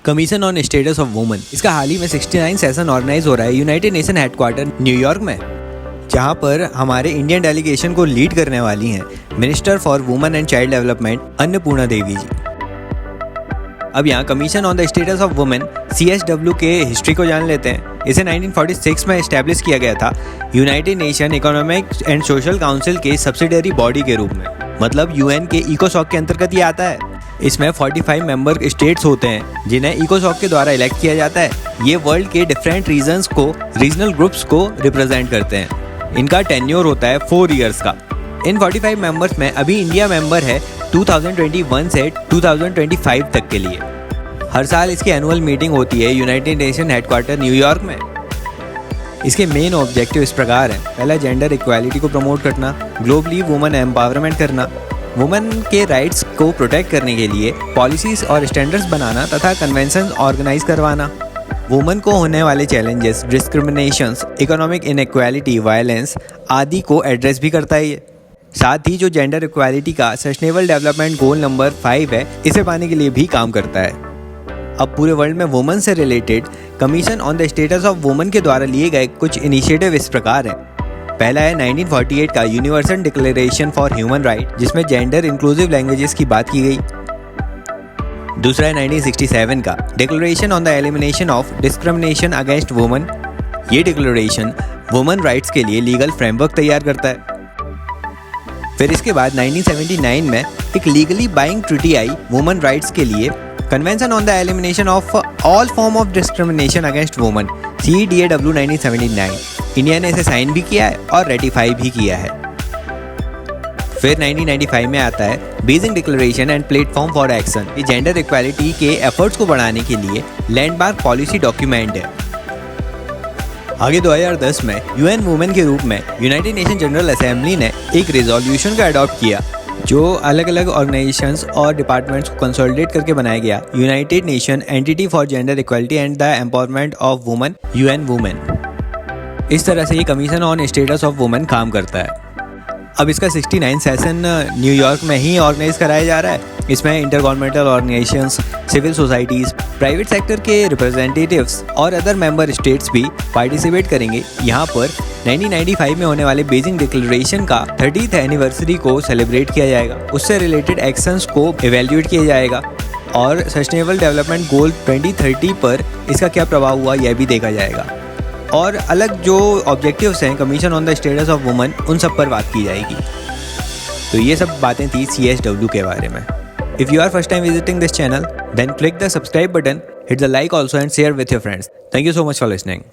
Commission on status of women, इसका हाल ही में 69 session organise हो रहा है यूनाइटेड नेशन हेडक्वार्टर न्यूयॉर्क में, जहां पर हमारे इंडियन डेलीगेशन को लीड करने वाली हैं minister for women and child development Annapurna Devi ji. अब यहाँ commission on the status of women CSW के हिस्ट्री को जान लेते हैं। इसे 1946 में इस्टेब्लिश किया गया था United nation economic and social council के सब्सिडरी बॉडी के रूप में, मतलब UN के इकोसॉक के अंतर्गत ये आता है। इसमें 45 मेंबर स्टेट्स होते हैं जिन्हें इकोसॉक के द्वारा इलेक्ट किया जाता है। ये वर्ल्ड के डिफरेंट रीजनल ग्रुप्स को रिप्रेजेंट करते हैं। इनका टेन्योर होता है 4 ईयर्स का। इन 45 मेंबर्स में अभी इंडिया मेंबर है 2021 से 2025 तक के लिए। हर साल इसकी एनुअल मीटिंग होती है यूनाइटेड नेशन हेडक्वार्टर न्यूयॉर्क में। इसके मेन ऑब्जेक्टिव इस प्रकार हैं। पहला, जेंडर इक्वालिटी को प्रमोट करना, ग्लोबली वुमेन एम्पावरमेंट करना, वुमेन के राइट्स को प्रोटेक्ट करने के लिए पॉलिसीज और स्टैंडर्ड्स बनाना तथा कन्वेंशन ऑर्गेनाइज करवाना, वुमेन को होने वाले challenges, discriminations, economic inequality, violence आदि को एड्रेस भी करता है ये। साथ ही जो जेंडर इक्वालिटी का सस्टेनेबल डेवलपमेंट गोल नंबर 5 है, इसे पाने के लिए भी काम करता है। अब पूरे वर्ल्ड में वुमेन से related commission on the status of women के द्वारा लिए गए कुछ इनिशिएटिव इस प्रकार हैं। पहला है 1948 का universal declaration for human right, जिसमें जेंडर इंक्लूसिव लैंग्वेजेस की बात की गई। दूसरा है 1967 का declaration on the elimination of discrimination against women. ये डिक्लेरेशन वुमेन राइट्स के लिए लीगल फ्रेमवर्क तैयार करता है। फिर इसके बाद 1979 में एक लीगली बाइंग ट्रीटी आई वुमेन राइट्स के लिए, convention on the elimination of all form of discrimination against women, CEDAW 1979। India ने इसे साइन भी किया है और रेटिफाई भी किया है। फिर 1995 में आता है basic declaration and platform for action. ये जेंडर इक्वालिटी के एफर्ट्स को बढ़ाने के लिए लैंडमार्क पॉलिसी डॉक्यूमेंट है। आगे 2010 में UN वुमेन के रूप में यूनाइटेड नेशन जनरल असेंबली ने एक रिजोल्यूशन को अडॉप्ट किया, जो अलग अलग ऑर्गेनाइजेशंस और डिपार्टमेंट्स को कंसोलिडेट करके बनाया गया United nation entity for gender equality and the empowerment of women, UN women. इस तरह से ये commission on status of women काम करता है। अब इसका 69 सेशन न्यूयॉर्क में ही ऑर्गेनाइज कराया जा रहा है। इसमें intergovernmental organisations, civil societies, private sector के रिप्रेजेंटेटिव्स और अदर मेंबर स्टेट्स भी पार्टिसिपेट करेंगे। यहाँ पर 1995 में होने वाले बेजिंग डिक्लेरेशन का 30th एनिवर्सरी को सेलिब्रेट किया जाएगा। उससे रिलेटेड एक्शंस को इवेल्युएट किया जाएगा और सस्टेनेबल डेवलपमेंट गोल 2030 पर इसका क्या प्रभाव हुआ यह भी देखा जाएगा। और अलग जो ऑब्जेक्टिव्स हैं commission on the status of women, उन सब पर बात की जाएगी। तो ये सब बातें थी CSW के बारे में। If you are first time visiting this channel, then click the subscribe button, hit the like also and share with your friends. Thank you so much for listening.